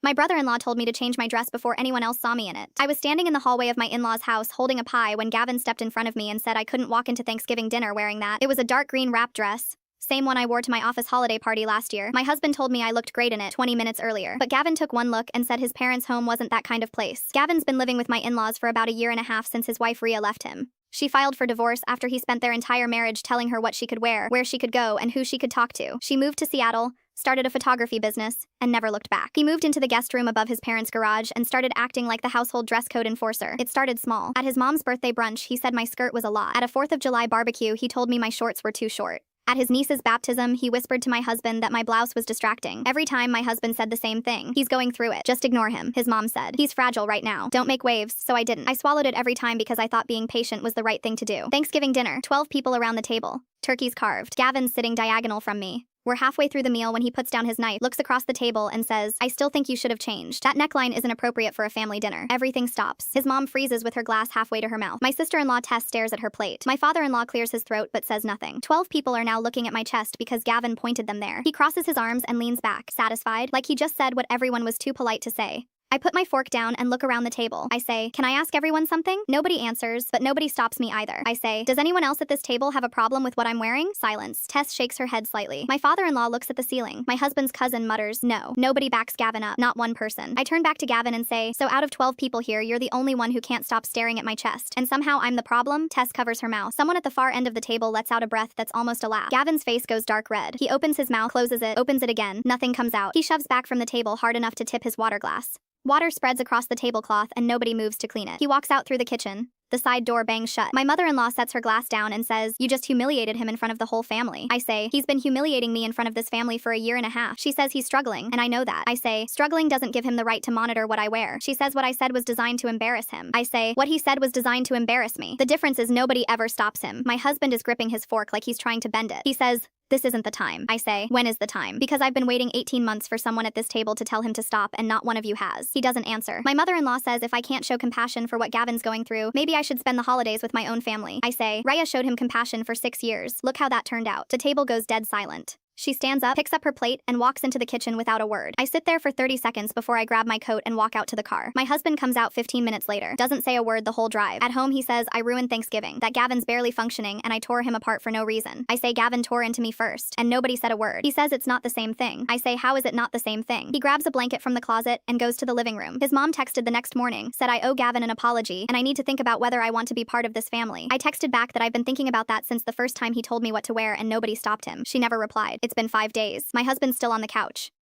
My brother-in-law told me to change my dress before anyone else saw me in it. I was standing in the hallway of my in-laws' house holding a pie when Gavin stepped in front of me and said I couldn't walk into Thanksgiving dinner wearing that. It was a dark green wrap dress. Same one I wore to my office holiday party last year. My husband told me I looked great in it 20 minutes earlier. But Gavin took one look and said his parents' home wasn't that kind of place. Gavin's been living with my in-laws for about a year and a half since his wife Rhea left him. She filed for divorce after he spent their entire marriage telling her what she could wear, where she could go, and who she could talk to. She moved to Seattle, started a photography business, and never looked back. He moved into the guest room above his parents' garage and started acting like the household dress code enforcer. It started small. At his mom's birthday brunch, he said my skirt was a lot. At a 4th of July barbecue, he told me my shorts were too short. At his niece's baptism, he whispered to my husband that my blouse was distracting. Every time my husband said the same thing. He's going through it. Just ignore him, his mom said. He's fragile right now. Don't make waves, so I didn't. I swallowed it every time because I thought being patient was the right thing to do. Thanksgiving dinner, 12 people around the table. Turkeys carved. Gavin's sitting diagonal from me. We're halfway through the meal when he puts down his knife, looks across the table, and says, I still think you should have changed. That neckline isn't appropriate for a family dinner. Everything stops. His mom freezes with her glass halfway to her mouth. My sister-in-law Tess stares at her plate. My father-in-law clears his throat but says nothing. 12 people are now looking at my chest because Gavin pointed them there. He crosses his arms and leans back, satisfied, like he just said what everyone was too polite to say. I put my fork down and look around the table. I say, can I ask everyone something? Nobody answers, but nobody stops me either. I say, does anyone else at this table have a problem with what I'm wearing? Silence. Tess shakes her head slightly. My father-in-law looks at the ceiling. My husband's cousin mutters, no. Nobody backs Gavin up. Not one person. I turn back to Gavin and say, so out of 12 people here, you're the only one who can't stop staring at my chest. And somehow I'm the problem? Tess covers her mouth. Someone at the far end of the table lets out a breath that's almost a laugh. Gavin's face goes dark red. He opens his mouth, closes it, opens it again. Nothing comes out. He shoves back from the table hard enough to tip his water glass. Water spreads across the tablecloth and nobody moves to clean it. He walks out through the kitchen. The side door bangs shut. My mother-in-law sets her glass down and says, you just humiliated him in front of the whole family. I say, he's been humiliating me in front of this family for a year and a half. She says he's struggling, and I know that. I say, struggling doesn't give him the right to monitor what I wear. She says what I said was designed to embarrass him. I say, what he said was designed to embarrass me. The difference is nobody ever stops him. My husband is gripping his fork like he's trying to bend it. He says, this isn't the time. I say, when is the time? Because I've been waiting 18 months for someone at this table to tell him to stop and not one of you has. He doesn't answer. My mother-in-law says if I can't show compassion for what Gavin's going through, maybe I should spend the holidays with my own family. I say, Rhea showed him compassion for 6 years. Look how that turned out. The table goes dead silent. She stands up, picks up her plate, and walks into the kitchen without a word. I sit there for 30 seconds before I grab my coat and walk out to the car. My husband comes out 15 minutes later. Doesn't say a word the whole drive. At home, he says, I ruined Thanksgiving, that Gavin's barely functioning, and I tore him apart for no reason. I say Gavin tore into me first, and nobody said a word. He says it's not the same thing. I say, how is it not the same thing? He grabs a blanket from the closet and goes to the living room. His mom texted the next morning, said I owe Gavin an apology, and I need to think about whether I want to be part of this family. I texted back that I've been thinking about that since the first time he told me what to wear and nobody stopped him. She never replied. It's been 5 days. My husband's still on the couch.